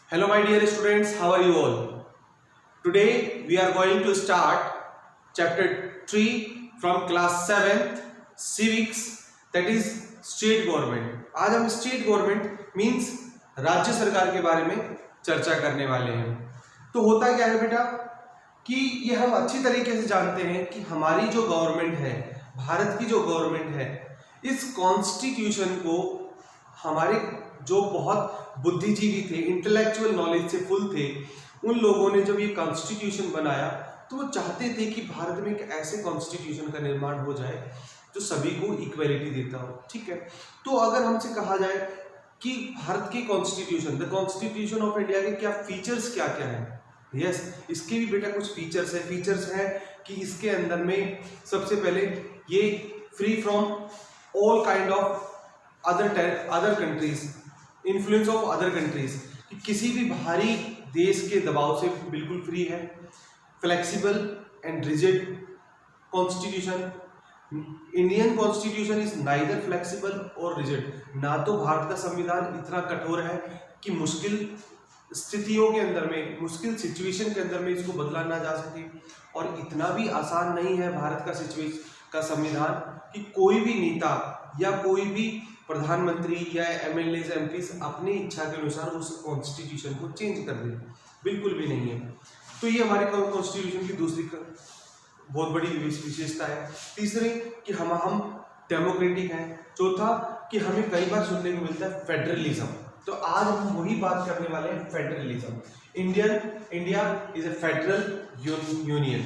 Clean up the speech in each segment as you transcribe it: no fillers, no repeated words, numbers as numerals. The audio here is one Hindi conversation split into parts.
Hello my dear students, how are you all? Today we are going to start chapter 3 from class 7th civics, that is state government. आज हम state government means राज्य सरकार के बारे में चर्चा करने वाले हैं। तो होता क्या है बेटा कि ये हम अच्छी तरीके से जानते हैं कि हमारी जो गवर्नमेंट है, भारत की जो गवर्नमेंट है, इस कॉन्स्टिट्यूशन को हमारे जो बहुत बुद्धिजीवी थे, इंटेलेक्चुअल नॉलेज से फुल थे, उन लोगों ने जब ये कॉन्स्टिट्यूशन बनाया तो वो चाहते थे कि भारत में एक ऐसे कॉन्स्टिट्यूशन का निर्माण हो जाए जो सभी को इक्वलिटी देता हो। ठीक है, तो अगर हमसे कहा जाए कि भारत की constitution, the constitution of India के क्या फीचर्स क्या क्या है, यस इसके भी बेटा कुछ फीचर्स है। फीचर्स है कि इसके अंदर में सबसे पहले ये free from all kind of other countries, influence of other countries, कि किसी भी बाहरी देश के दबाव से बिल्कुल फ्री है। Flexible and rigid constitution, Indian constitution is neither flexible और रिजिड। ना तो भारत का संविधान इतना कठोर है कि मुश्किल स्थितियों के अंदर में, मुश्किल सिचुएशन के अंदर में इसको बदला ना जा सके, और इतना भी आसान नहीं है भारत का संविधान कि कोई भी नेता या कोई भी प्रधानमंत्री या एमएलए एमपीज अपनी इच्छा के अनुसार उस कॉन्स्टिट्यूशन को चेंज कर दे, बिल्कुल भी नहीं है। तो ये हमारे कॉन्स्टिट्यूशन की दूसरी बहुत बड़ी विशेषता है। तीसरी कि हम डेमोक्रेटिक हैं। चौथा कि हमें कई बार सुनने को मिलता है फेडरलिज्म। तो आज हम वही बात करने वाले हैं, federalism. India is a federal union.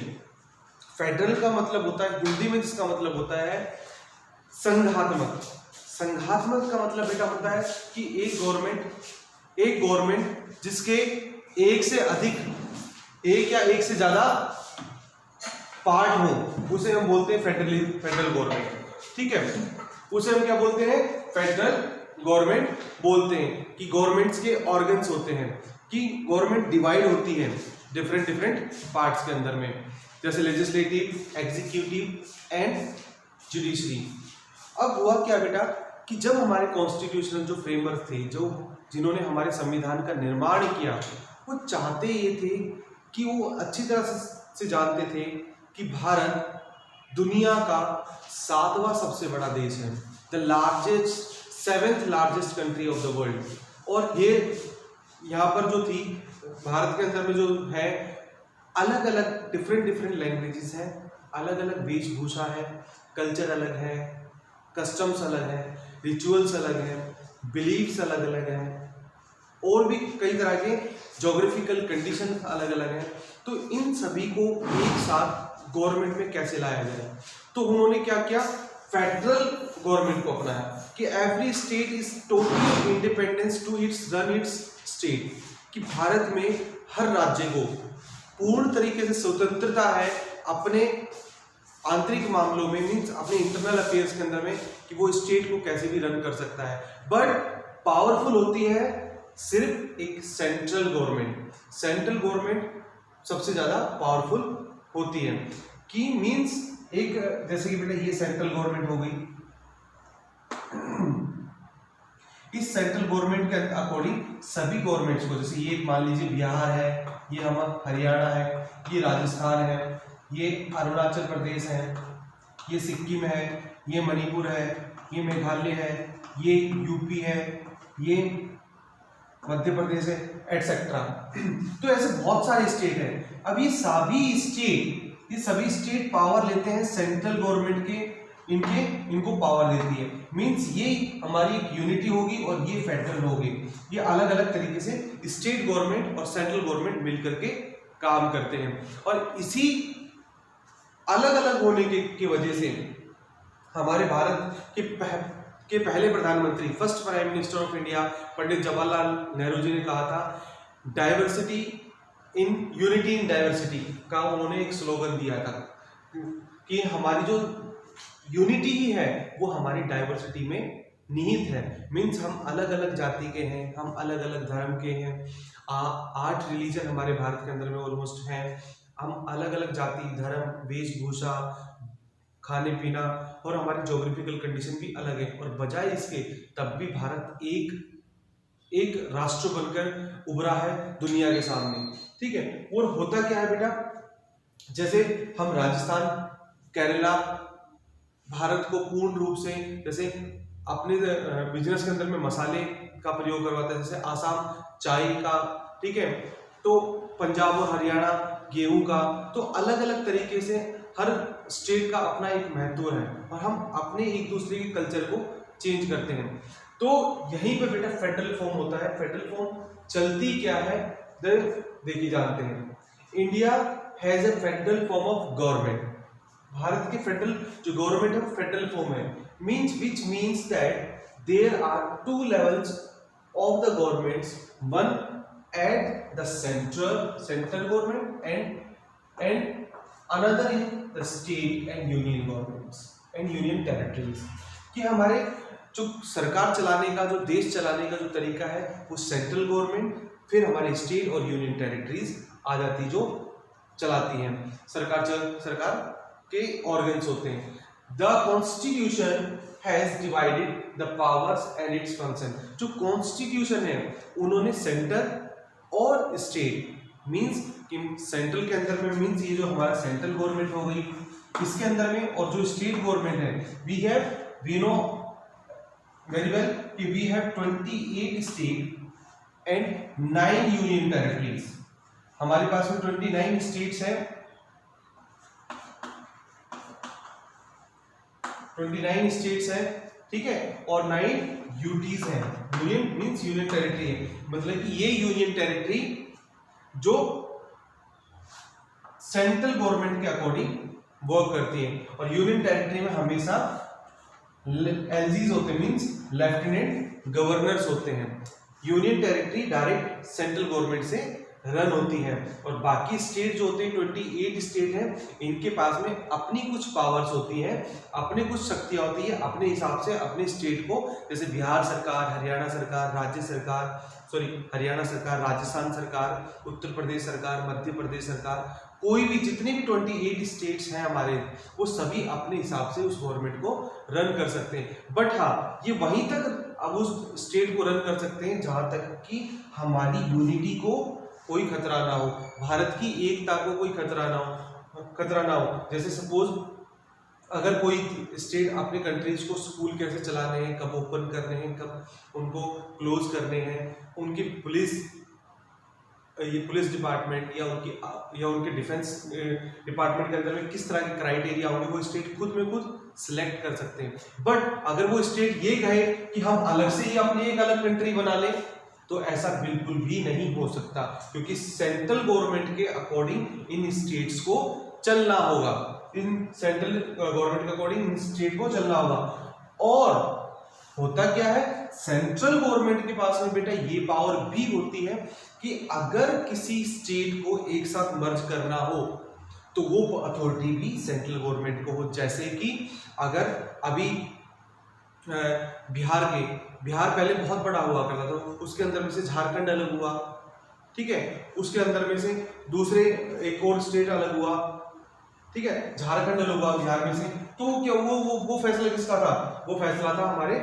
Federal का मतलब होता है, हिंदी में जिसका मतलब होता है संघात्मक। संघात्मक का मतलब बेटा होता है कि एक गवर्नमेंट जिसके एक से अधिक, एक या एक से ज्यादा पार्ट हो, उसे हम बोलते हैं फेडरल गवर्नमेंट। ठीक है, उसे हम क्या बोलते हैं? फेडरल गवर्नमेंट बोलते हैं। कि गवर्नमेंट्स के ऑर्गन्स होते हैं, कि गवर्नमेंट डिवाइड होती है डिफरेंट पार्ट्स के अंदर में, जैसे लेजिस्लेटिव, एग्जीक्यूटिव एंड जुडिशरी। अब हुआ क्या बेटा कि जब हमारे कॉन्स्टिट्यूशनल जो फ्रेमवर्क थे, जिन्होंने हमारे संविधान का निर्माण किया, वो चाहते ये थे कि वो अच्छी तरह से जानते थे कि भारत दुनिया का 7वां सबसे बड़ा देश है, the 7th largest country of the world. और ये यहाँ पर जो थी भारत के अंदर में जो है, अलग अलग डिफरेंट लैंग्वेजेस हैं, अलग अलग वेशभूषा है, कल्चर अलग है, कस्टम्स अलग है, रिचुअल्स अलग है, बिलीफ्स अलग अलग हैं, और भी कई तरह के ज्योग्राफिकल कंडीशन अलग अलग हैं। तो इन सभी को एक साथ गवर्नमेंट में कैसे लाया जाए, तो उन्होंने क्या किया? फेडरल गवर्नमेंट को अपनाया कि every state is totally independence to run its state. कि भारत में हर राज्य को पूर्ण तरीके से स्वतंत्रता है अपने आंतरिक मामलों में, मीन्स अपने इंटरनल अफेयर्स के अंदर में, कि वो स्टेट को कैसे भी रन कर सकता है। बट पावरफुल होती है सिर्फ एक सेंट्रल गवर्नमेंट। सेंट्रल गवर्नमेंट सबसे ज्यादा पावरफुल होती है। कि मीन्स एक, जैसे कि बेटा ये सेंट्रल गवर्नमेंट हो गई, इस सेंट्रल गवर्नमेंट के अकॉर्डिंग सभी गवर्नमेंट्स को, जैसे ये मान लीजिए बिहार है, ये हमारा हरियाणा है, ये राजस्थान है, ये अरुणाचल प्रदेश है, ये सिक्किम है, ये मणिपुर है, ये मेघालय है, ये यूपी है, ये मध्य प्रदेश है, एटसेट्रा। तो ऐसे बहुत सारे स्टेट हैं। अब ये सभी स्टेट पावर लेते हैं सेंट्रल गवर्नमेंट के, इनको पावर देती है। मींस ये हमारी एक यूनिटी होगी और ये फेडरल होगी। ये अलग अलग तरीके से स्टेट गवर्नमेंट और सेंट्रल गवर्नमेंट मिलकर के काम करते हैं। और इसी अलग अलग होने की वजह से हमारे भारत के पहले प्रधानमंत्री, first prime minister of India, Pandit Jawaharlal Nehru ji ने कहा था, diversity in unity in diversity का उन्होंने एक स्लोगन दिया था कि हमारी जो यूनिटी ही है वो हमारी डाइवर्सिटी में निहित है। मीन्स हम अलग अलग जाति के हैं, हम अलग अलग धर्म के हैं, 8 रिलीजन हमारे भारत के अंदर में ऑलमोस्ट हैं। हम अलग अलग जाति, धर्म, वेशभूषा, खाने पीना और हमारी ज्योग्राफिकल कंडीशन भी अलग है, और बजाय इसके तब भी भारत एक राष्ट्र बनकर उभरा है दुनिया के सामने, ठीक है। और होता क्या है बेटा, जैसे हम राजस्थान, केरला भारत को पूर्ण रूप से जैसे अपने बिजनेस के अंदर में मसाले का प्रयोग करवाता है, जैसे आसाम चाय का, ठीक है, तो पंजाब और हरियाणा गेहूं का, तो अलग अलग तरीके से हर स्टेट का अपना एक महत्व है और हम अपने एक दूसरे के कल्चर को चेंज करते हैं। तो यहीं पे बेटा फेडरल फॉर्म होता है। फेडरल फॉर्म चलती क्या है देखिए जानते हैं। India has a federal form of government. Bharat के फेडरल जो गवर्नमेंट है फेडरल फॉर्म है, which means that there are two levels of the governments, one at the central government and another in the state and union governments and union territories। कि हमारे जो सरकार चलाने का, जो देश चलाने का जो तरीका है वो सेंट्रल गवर्नमेंट, फिर हमारे स्टेट और यूनियन टेरिटरीज आ जाती जो चलाती हैं। सरकार के ऑर्गन्स होते हैं। The constitution has divided the powers and its function. जो कॉन्स्टिट्यूशन है उन्होंने सेंटर और स्टेट मींस कि सेंट्रल के अंदर में मींस ये जो हमारा सेंट्रल गवर्नमेंट हो गई इसके अंदर में, और जो स्टेट गवर्नमेंट है वी नो वेरी वेल कि we have 28 state and 9 union territories. हमारे पास में 29 स्टेट्स हैं, 29 स्टेट्स हैं, ठीक है, और 9 यूटीज हैं। यूनियन मींस यूनियन टेरिटरी है, मतलब कि ये यूनियन टेरिटरी जो सेंट्रल गवर्नमेंट के अकॉर्डिंग वर्क करती है। और यूनियन टेरिटरी में हमेशा एलजीज होते हैं, मींस लेफ्टिनेंट गवर्नर्स होते हैं। Union territory direct central government से रन होती है और बाकी स्टेट जो होते हैं 28 स्टेट हैं, इनके पास में अपनी कुछ पावर्स होती हैं, अपने कुछ शक्तियां होती है अपने हिसाब से अपने स्टेट को, जैसे बिहार सरकार, हरियाणा सरकार, हरियाणा सरकार, राजस्थान सरकार, उत्तर प्रदेश सरकार, मध्य प्रदेश सरकार, कोई भी जितने भी 28 स्टेट्स हैं हमारे, वो सभी अपने हिसाब से उस गवर्नमेंट को रन कर सकते हैं। बट हाँ, ये वहीं तक अब उस स्टेट को रन कर सकते हैं जहां तक कि हमारी यूनिटी को कोई खतरा ना हो, भारत की एकता को कोई खतरा ना हो। जैसे सपोज अगर कोई स्टेट अपने कंट्रीज को स्कूल कैसे चलाने हैं, कब ओपन करने हैं, कब उनको क्लोज करने हैं, उनकी पुलिस डिपार्टमेंट या उनके डिफेंस डिपार्टमेंट के अंदर में किस तरह के क्राइटेरिया होंगे, वो स्टेट खुद में खुद सिलेक्ट कर सकते हैं। बट अगर वो स्टेट ये कहे कि हम अलग से ही अपनी एक अलग कंट्री बना लें, तो ऐसा बिल्कुल भी नहीं हो सकता, क्योंकि सेंट्रल गवर्नमेंट के अकॉर्डिंग इन स्टेट्स को चलना होगा, इन सेंट्रल गवर्नमेंट के अकॉर्डिंग इन स्टेट को चलना होगा। और होता क्या है, सेंट्रल गवर्नमेंट के पास में बेटा ये पावर भी होती है कि अगर किसी स्टेट को एक साथ मर्ज करना हो तो वो अथॉरिटी भी सेंट्रल गवर्नमेंट को हो। जैसे कि अगर अभी बिहार पहले बहुत बड़ा हुआ करता था, उसके अंदर में से झारखंड अलग हुआ, ठीक है, उसके अंदर में से दूसरे एक और स्टेट अलग हुआ, ठीक है, झारखंड अलग हुआ बिहार में से, तो क्या वो फैसला किसका था? वो फैसला था हमारे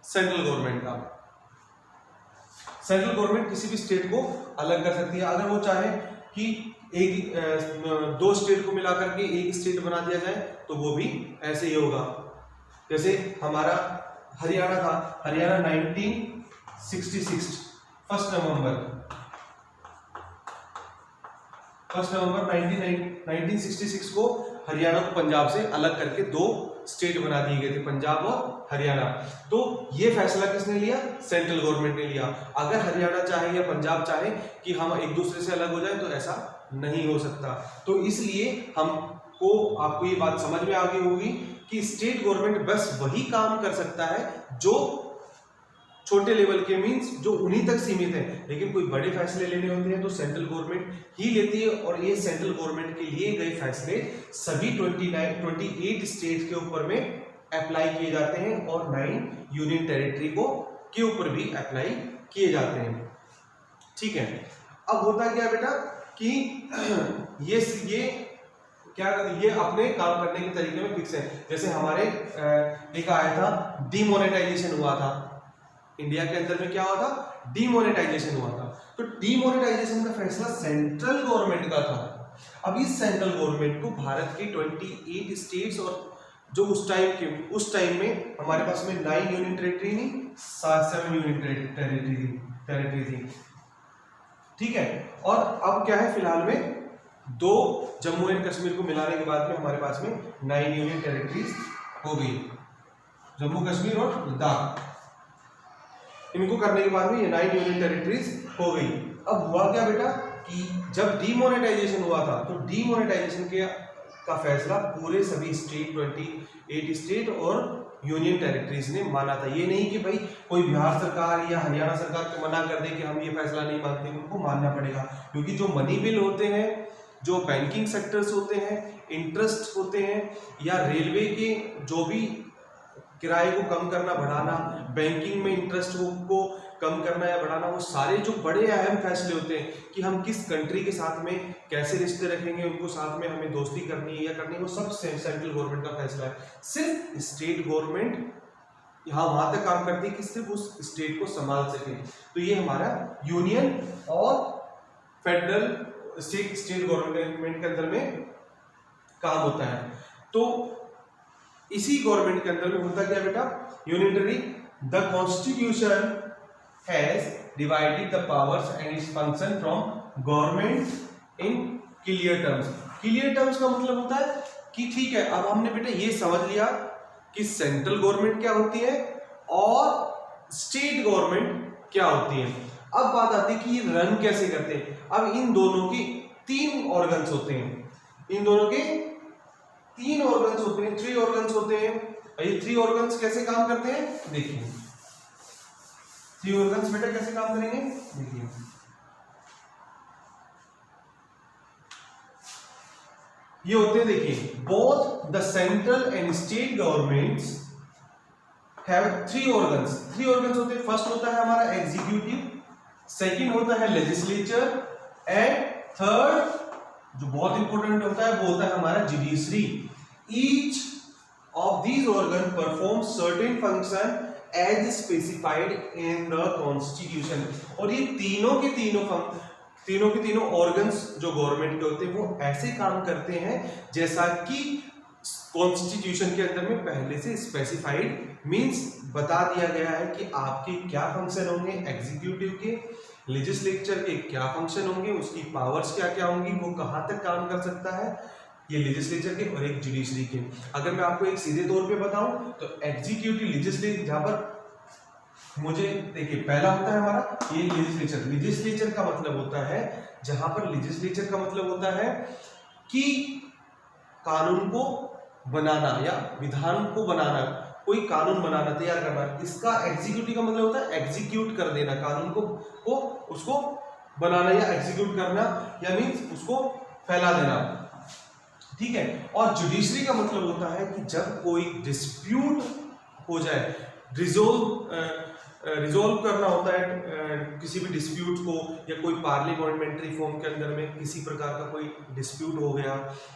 सेंट्रल गवर्नमेंट का। सेंट्रल गवर्नमेंट किसी भी स्टेट को अलग कर सकती है। अगर वो चाहे कि दो स्टेट को मिलाकर के एक स्टेट बना दिया जाए तो वो भी ऐसे ही होगा। जैसे हमारा हरियाणा था, हरियाणा 1966 1 नवंबर 1966 को हरियाणा को पंजाब से अलग करके दो स्टेट बना दिए गए थे, पंजाब और हरियाणा। तो ये फैसला किसने लिया? सेंट्रल गवर्नमेंट ने लिया। अगर हरियाणा चाहे या पंजाब चाहे कि हम एक दूसरे से अलग हो जाए तो ऐसा नहीं हो सकता। तो इसलिए आपको ये बात समझ में आ गई होगी कि स्टेट गवर्नमेंट बस वही काम कर सकता है जो छोटे लेवल के मींस जो उन्हीं तक सीमित है, लेकिन कोई बड़े फैसले लेने होते हैं तो सेंट्रल गवर्नमेंट ही लेती है। और ये सेंट्रल गवर्नमेंट के लिए गए फैसले सभी 28 स्टेट के ऊपर में अप्लाई किए जाते हैं और 9 यूनियन टेरिटरी के ऊपर भी अप्लाई किए जाते हैं, ठीक है। अब होता क्या बेटा कि ये अपने काम करने के तरीके में फिक्स है। जैसे हमारे एक आया था, डिमोनेटाइजेशन हुआ था, इंडिया के अंदर में क्या हुआ था, डीमोनेटाइजेशन हुआ था। तो डीमोनेटाइजेशन का फैसला सेंट्रल गवर्नमेंट का था। अब इस सेंट्रल गवर्नमेंट को भारत के 28 स्टेट्स और जो उस टाइम में हमारे पास में 9 यूनियन टेरिटरी नहीं, 7 यूनियन टेरिटरी थी, ठीक है। और अब क्या है, फिलहाल में 2 जम्मू एंड कश्मीर को मिलाने के बाद में हमारे पास में 9 यूनियन टेरिटरीज हो गई, जम्मू कश्मीर और लद्दाख। इनको करने के बाद में ये 9 यूनियन टेरिटरीज हो गई। अब हुआ क्या बेटा कि जब डीमोनेटाइजेशन हुआ था तो डीमोनेटाइजेशन का फैसला पूरे सभी स्टेट 28 स्टेट और यूनियन टेरिटरीज ने माना था। ये नहीं कि भाई कोई बिहार सरकार या हरियाणा सरकार को मना कर दे कि हम ये फैसला नहीं मानते, उनको मानना पड़ेगा, क्योंकि जो मनी बिल होते हैं, जो बैंकिंग सेक्टर्स होते हैं, इंटरेस्ट होते हैं, या रेलवे के जो भी किराए को कम करना बढ़ाना, बैंकिंग में इंटरेस्ट को कम करना या बढ़ाना, वो सारे जो बड़े अहम फैसले होते हैं कि हम किस कंट्री के साथ में कैसे रिश्ते रखेंगे, उनको साथ में हमें दोस्ती करनी है या करनी है, वो सब सेंट्रल गवर्नमेंट का फैसला है। सिर्फ स्टेट गवर्नमेंट यहाँ वहां तक काम करती है कि सिर्फ उस स्टेट को संभाल सके। तो ये हमारा यूनियन और फेडरल स्टेट गवर्नमेंट के अंदर में काम होता है। तो इसी गवर्नमेंट के अंदर में होता क्या बेटा, unitary, the constitution has divided the powers and its function from government in clear terms. Clear terms का मतलब होता है कि ठीक है, अब हमने बेटा ये समझ लिया कि सेंट्रल गवर्नमेंट क्या होती है और स्टेट गवर्नमेंट क्या होती है। अब बात आती है कि ये रन कैसे करते हैं। अब इन दोनों की 3 ऑर्गन्स होते हैं, इन दोनों के 3 ऑर्गन्स होते हैं, 3 ऑर्गन्स होते हैं। ये 3 ऑर्गन्स कैसे काम करते हैं देखिए, 3 ऑर्गन्स बेटा कैसे काम करेंगे देखिए। ये होते हैं देखिए, both the central and state governments have 3 organs. 3 organs होते हैं। फर्स्ट होता है हमारा एग्जीक्यूटिव, सेकंड होता है लेजिस्लेचर, एंड थर्ड जो बहुत इंपॉर्टेंट होता है वो होता है हमारा judiciary. Each of these organ perform certain function as specified in the constitution. और ये तीनों के तीनों ऑर्गन्स जो गवर्नमेंट के होते हैं वो ऐसे काम करते हैं जैसा कि कॉन्स्टिट्यूशन के अंदर में पहले से स्पेसिफाइड, मींस बता दिया गया है कि आपके क्या फंक्शन होंगे, एग्जीक्यूटिव के, लेजिस्लेचर के क्या फंक्शन होंगे, उसकी पावर्स क्या क्या होंगी, वो कहां तक काम कर सकता है, ये लेजिस्लेचर के, और एक जुडिशरी के। अगर मैं आपको एक सीधे तौर पे बताऊं तो एग्जीक्यूटिव, लेजिस्लेचर, जहां पर मुझे देखिए पहला होता है हमारा ये लेजिस्लेचर। लेजिस्लेचर का मतलब होता है, जहां पर लेजिस्लेचर का मतलब होता है कि कानून को बनाना या विधान को बनाना, कोई कानून बनाना, तैयार करना। इसका एग्जीक्यूटिव का मतलब होता है एग्जीक्यूट कर देना, कानून को उसको बनाना या एग्जीक्यूट करना, या मींस उसको फैला देना, ठीक है। और जुडिशरी का मतलब होता है कि जब कोई डिस्प्यूट हो जाए, रिजोल्व करना होता है किसी भी डिस्प्यूट को, या कोई पार्लियामेंट्री फॉर्म के अंदर में किसी प्रकार का कोई डिस्प्यूट हो गया,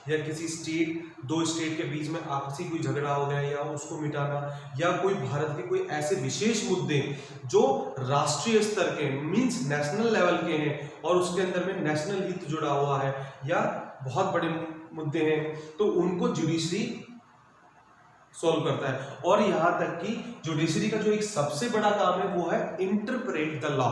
या किसी दो स्टेट के बीच में आपसी कोई झगड़ा हो गया, या उसको मिटाना, या कोई भारत के कोई ऐसे विशेष मुद्दे जो राष्ट्रीय स्तर के, मींस नेशनल लेवल के हैं और उसके अंदर में नेशनल हित जुड़ा हुआ है, या बहुत बड़े मुद्दे हैं, तो उनको जुडिशरी सॉल्व करता है। और यहां तक कि जुडिशरी का जो एक सबसे बड़ा काम है वो है इंटरप्रेट द लॉ,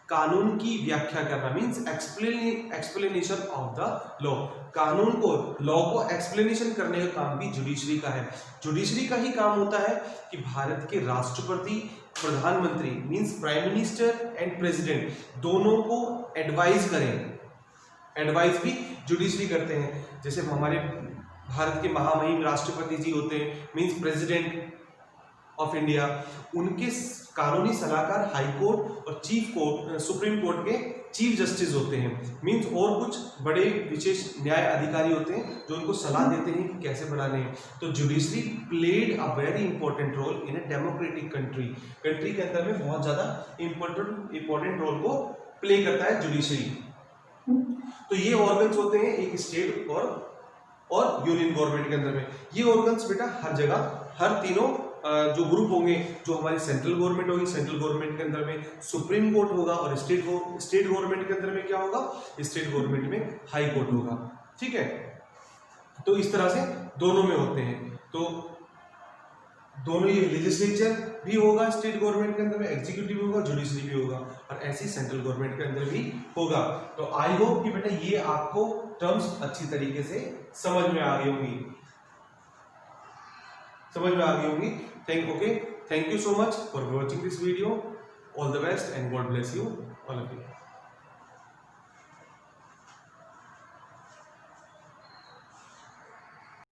कानून की व्याख्या करना, means explanation of the law. कानून को, लॉ को एक्सप्लेनेशन करने का काम भी जुडिशरी का है। जुडिशरी का ही काम होता है कि भारत के राष्ट्रपति, प्रधानमंत्री, means prime minister and president, दोनों को एडवाइज करें। एडवाइस भी जुडिशरी करते हैं। जैसे हमारे भारत के महामहिम राष्ट्रपति जी होते हैं, मींस प्रेसिडेंट ऑफ इंडिया, उनके कानूनी सलाहकार हाई कोर्ट और सुप्रीम कोर्ट के चीफ जस्टिस होते हैं, मींस और कुछ बड़े विशेष न्याय अधिकारी होते हैं जो उनको सलाह देते हैं कि कैसे बनाने हैं। तो judiciary played a very important role in a democratic country के अंदर में बहुत ज्यादा इंपॉर्टेंट रोल को प्ले करता है जुडिशरी। तो ये ऑर्गन्स होते हैं एक स्टेट और यूनियन गवर्नमेंट के अंदर में। ये ऑर्गन्स बेटा हर जगह, हर तीनों जो ग्रुप होंगे, जो हमारी सेंट्रल गवर्नमेंट होगी, सेंट्रल गवर्नमेंट के अंदर में सुप्रीम कोर्ट होगा, और स्टेट गवर्नमेंट के अंदर में क्या होगा, स्टेट गवर्नमेंट में हाई कोर्ट होगा। ठीक है, तो इस तरह से दोनों में होते हैं। तो दोनों, ये लेजिस्लेचर भी होगा स्टेट गवर्नमेंट के अंदर में, एग्जीक्यूटिव भी होगा, जुडिशरी भी होगा, और ऐसी सेंट्रल गवर्नमेंट के अंदर भी होगा। तो आई होप कि बेटा ये आपको टर्म्स अच्छी तरीके से समझ में आ गई होंगी, thank you so much for watching this video. All the best and God bless you all of you.